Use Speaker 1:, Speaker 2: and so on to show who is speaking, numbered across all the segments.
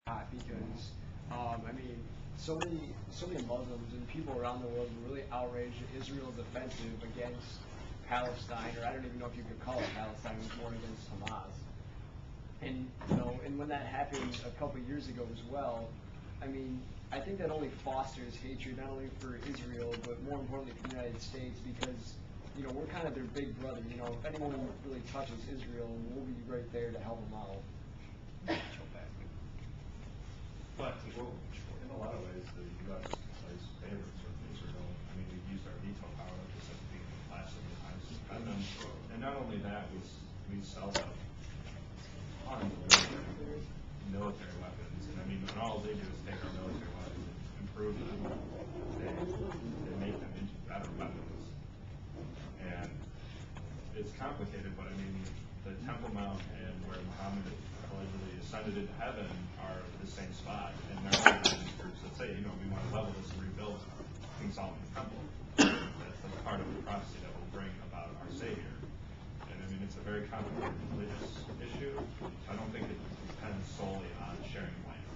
Speaker 1: not, because I mean, so many Muslims and people around the world were really outraged at Israel's offensive against Palestine, or I don't even know if you could call it Palestine, it was more against Hamas. And and when that happened a couple of years ago as well, I mean, I think that only fosters hatred not only for Israel but more importantly for the United States, because we're kind of their big brother. If anyone really touches Israel, we'll be right there to help them out.
Speaker 2: But well, in a lot of ways, the U.S. plays favorites with Israel. I mean, we've used our veto power just as being massively times to defend them. And not only that, we sell them tons of military weapons. And I mean, and all they do is take our military weapons and improve them. They make them into better weapons. And it's complicated, but I mean, the Temple Mount and where Muhammad allegedly ascended into heaven are the same spot. And there are religious groups that say, we want to level this and rebuild King Solomon's temple. That's part of the prophecy that will bring about our Savior. And I mean, it's a very complicated religious issue. I don't think it depends solely on sharing land.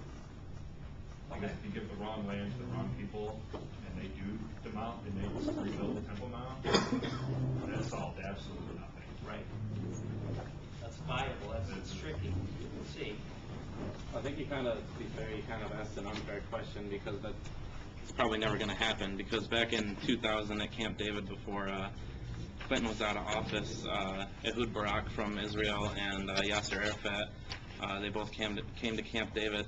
Speaker 2: Because if you give the wrong land to the wrong people, and they do demount and they rebuild the Temple Mount, that solved absolutely nothing.
Speaker 3: Right. That's viable. That's tricky. We'll see.
Speaker 4: I think to be fair, you kind of asked an unfair question, because that's probably never going to happen. Because back in 2000 at Camp David, before Clinton was out of office, Ehud Barak from Israel and Yasser Arafat, they both came to Camp David,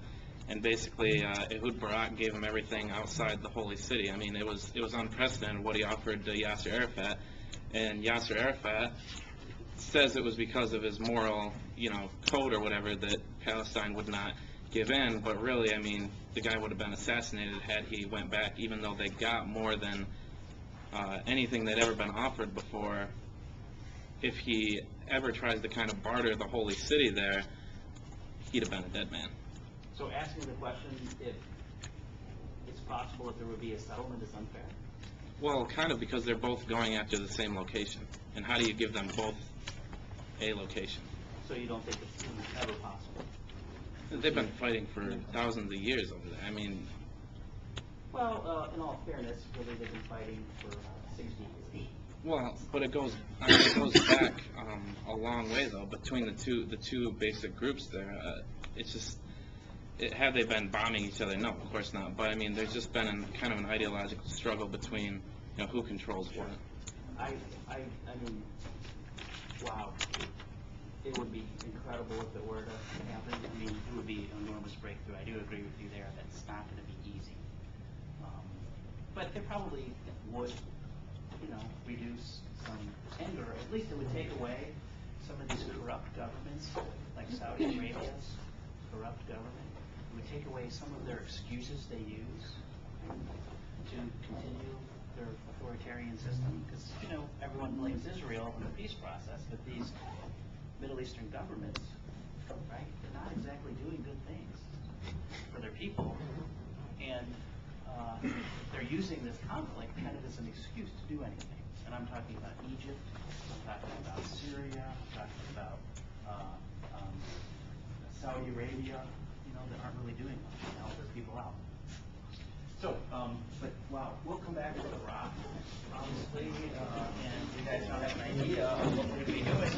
Speaker 4: and basically Ehud Barak gave him everything outside the holy city. I mean, it was unprecedented what he offered to Yasser Arafat, and Yasser Arafat says it was because of his moral, code or whatever, that Palestine would not give in. But really, I mean, the guy would have been assassinated had he went back, even though they got more than anything they'd ever been offered before. If he ever tries to kind of barter the holy city there, he'd have been a dead man.
Speaker 3: So asking the question if it's possible that there would be a settlement is unfair?
Speaker 4: Well, kind of, because they're both going after the same location. And how do you give them both a location?
Speaker 3: So you don't think it's ever possible?
Speaker 4: They've been fighting for thousands of years over there. I mean...
Speaker 3: Well, in all fairness, really they've been fighting for 60 years.
Speaker 4: Well, but it goes back a long way, though, between the two basic groups there. It's just... have they been bombing each other? No, of course not. But I mean, there's just been kind of an ideological struggle between, who controls what.
Speaker 3: I mean, wow. It would be incredible if it were to happen. I mean, it would be an enormous breakthrough. I do agree with you there. That's not going to be easy. But it probably would, reduce some anger. At least it would take away some of these corrupt governments, like Saudi Arabia's corrupt government. It would take away some of their excuses they use to continue their authoritarian system. Because, everyone blames Israel in the peace process, but these Middle Eastern governments, right, they're not exactly doing good things for their people. And they're using this conflict kind of as an excuse to do anything. And I'm talking about Egypt, I'm talking about Syria, I'm talking about Saudi Arabia, that aren't really doing much to help their people out. So, but wow, we'll come back to Iraq, obviously, and you guys now have an idea of what we're going to be doing.